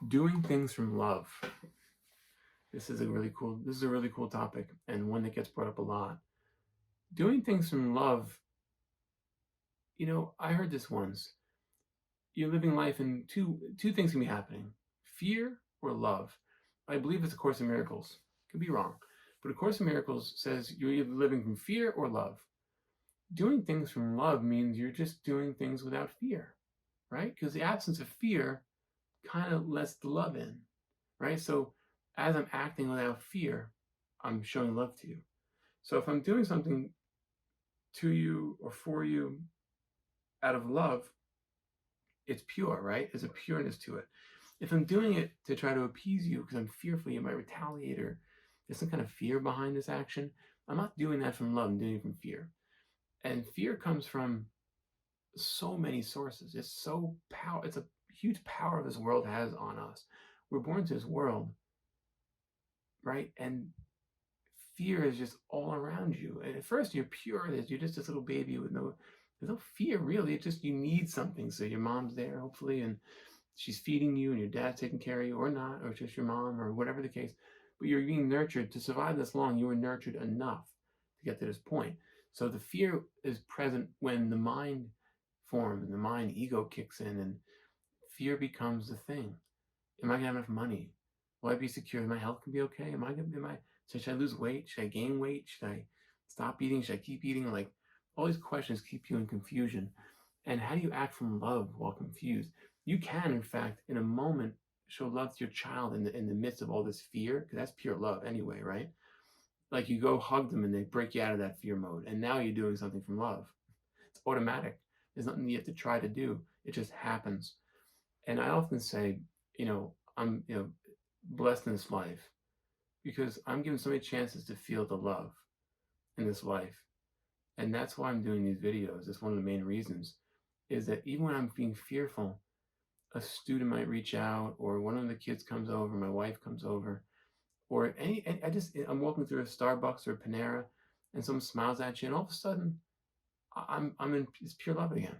Doing things from love. This is a really cool topic, and one that gets brought up a lot. Doing things from love, I heard this once. You're living life and two things can be happening. Fear or love. I believe it's a Course in Miracles. Could be wrong. But a Course in Miracles says you're either living from fear or love. Doing things from love means you're just doing things without fear, right? Because the absence of fear kind of lets the love in, right? So as I'm acting without fear, I'm showing love to you. So if I'm doing something to you or for you out of love, it's pure, right? There's a pureness to it. If I'm doing it to try to appease you because I'm fearful you might retaliate or there's some kind of fear behind this action, I'm not doing that from love, I'm doing it from fear. And fear comes from so many sources. It's a huge power this world has on us. We're born to this world, right? And fear is just all around you. And at first you're pure, you're just this little baby with there's no fear really. It's just you need something. So your mom's there, hopefully, and she's feeding you and your dad's taking care of you or not, or just your mom or whatever the case. But you're being nurtured to survive this long. You were nurtured enough to get to this point. So the fear is present when the mind forms and the mind ego kicks in and fear becomes the thing. Am I gonna have enough money? Will I be secure? My health can be okay? So should I lose weight? Should I gain weight? Should I stop eating? Should I keep eating? Like all these questions keep you in confusion. And how do you act from love while confused? You can, in fact, in a moment, show love to your child in the midst of all this fear, because that's pure love anyway, right? Like you go hug them and they break you out of that fear mode, and now you're doing something from love. It's automatic. There's nothing you have to try to do. It just happens. And I often say, I'm blessed in this life because I'm given so many chances to feel the love in this life. And that's why I'm doing these videos. That's one of the main reasons, is that even when I'm being fearful, a student might reach out, or one of the kids comes over, my wife comes over, or I'm walking through a Starbucks or a Panera, and someone smiles at you, and all of a sudden, I'm in it's pure love again.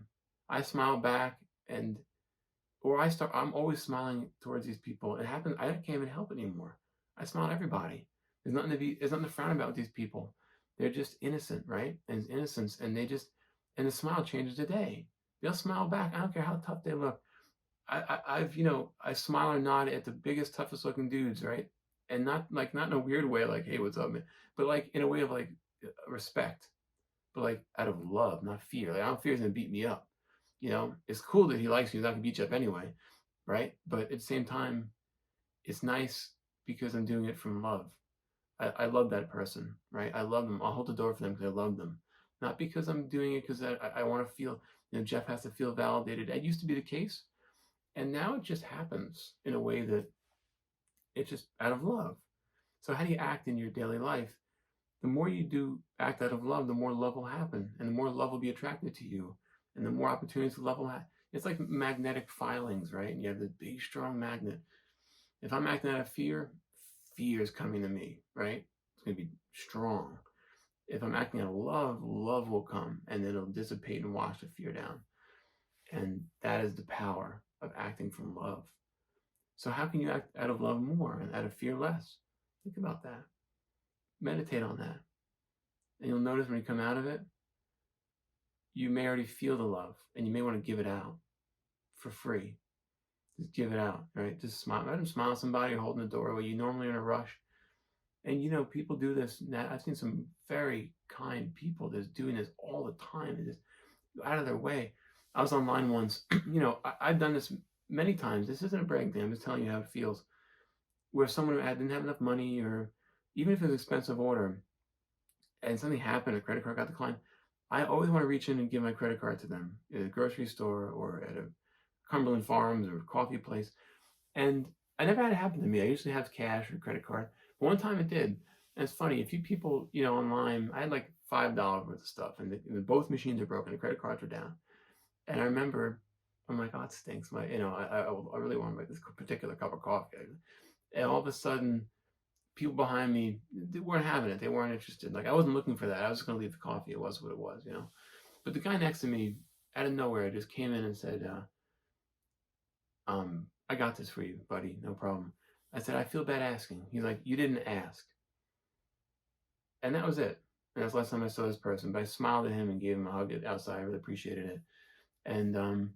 I smile back, I'm always smiling towards these people. It happens. I can't even help it anymore. I smile at everybody. There's nothing to frown about with these people. They're just innocent, right? And it's innocence, and and the smile changes the day. They'll smile back. I don't care how tough they look. I smile or nod at the biggest, toughest looking dudes, right? And not in a weird way, like, hey, what's up, man? But like in a way of like respect, but like out of love, not fear. Like I don't fear he's gonna beat me up. It's cool that he likes me. He's not gonna beat you up anyway, right? But at the same time, it's nice because I'm doing it from love. I love that person, right? I love them. I'll hold the door for them because I love them, not because I'm doing it because I want to feel. Jeff has to feel validated. That used to be the case, and now it just happens in a way that it's just out of love. So how do you act in your daily life? The more you do act out of love, the more love will happen, and the more love will be attracted to you, and the more opportunities for love will have. It's like magnetic filings, right? And you have this big, strong magnet. If I'm acting out of fear, fear is coming to me, right? It's going to be strong. If I'm acting out of love, love will come, and then it'll dissipate and wash the fear down. And that is the power of acting from love. So how can you act out of love more and out of fear less? Think about that. Meditate on that. And you'll notice when you come out of it, you may already feel the love and you may want to give it out for free. Just give it out, right? Just smile. Imagine smiling at somebody or holding the door where you normally are in a rush. And people do this. Now, I've seen some very kind people that's doing this all the time. They're just out of their way. I was online once. I've done this many times. This isn't a bragging thing. I'm just telling you how it feels. Where someone didn't have enough money, or even if it's an expensive order, and something happened, a credit card got declined, I always want to reach in and give my credit card to them at a grocery store or at a Cumberland Farms or coffee place. And I never had it happen to me. I usually have cash or credit card. But one time it did. And it's funny, a few people, online, I had like $5 worth of stuff, and both machines are broken. The credit cards were down. And I remember, I'm like, oh, it stinks. I really want to make this particular cup of coffee. And all of a sudden, people behind me, they weren't having it. They weren't interested. Like, I wasn't looking for that. I was just going to leave the coffee. It was what it was. But the guy next to me, out of nowhere, just came in and said, I got this for you, buddy. No problem. I said, I feel bad asking. He's like, you didn't ask. And that was it. And that's the last time I saw this person. But I smiled at him and gave him a hug outside. I really appreciated it. And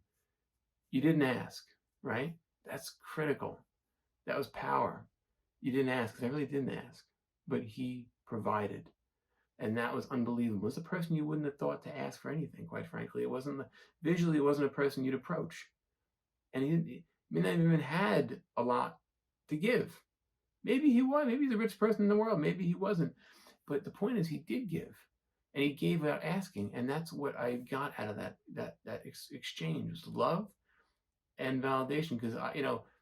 you didn't ask, right? That's critical. That was power. You didn't ask, because I really didn't ask. But he provided. And that was unbelievable. It was a person you wouldn't have thought to ask for anything, quite frankly. It wasn't visually, it wasn't a person you'd approach. And he may not even had a lot to give. Maybe he was. Maybe he's the richest person in the world. Maybe he wasn't. But the point is, he did give, and he gave without asking, and that's what I got out of that exchange was love and validation. Because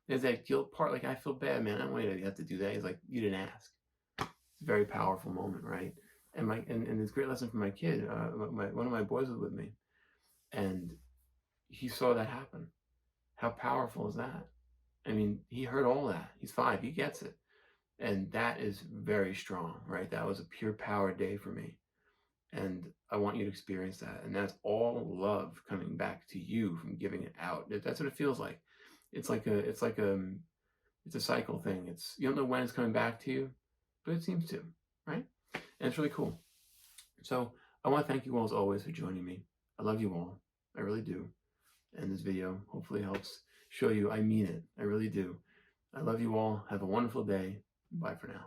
there's that guilt part. Like, I feel bad, man. I don't want you to have to do that. He's like, you didn't ask. It's a very powerful moment, right? And it's a great lesson for my kid. One of my boys was with me, and he saw that happen. How powerful is that? I mean, he heard all that. He's 5. He gets it. And that is very strong, right? That was a pure power day for me. And I want you to experience that. And that's all love coming back to you from giving it out. That's what it feels like. It's a cycle thing. You don't know when it's coming back to you, but it seems to, right? And it's really cool. So I want to thank you all as always for joining me. I love you all. I really do. And this video hopefully helps show you I mean it. I really do. I love you all. Have a wonderful day. Bye for now.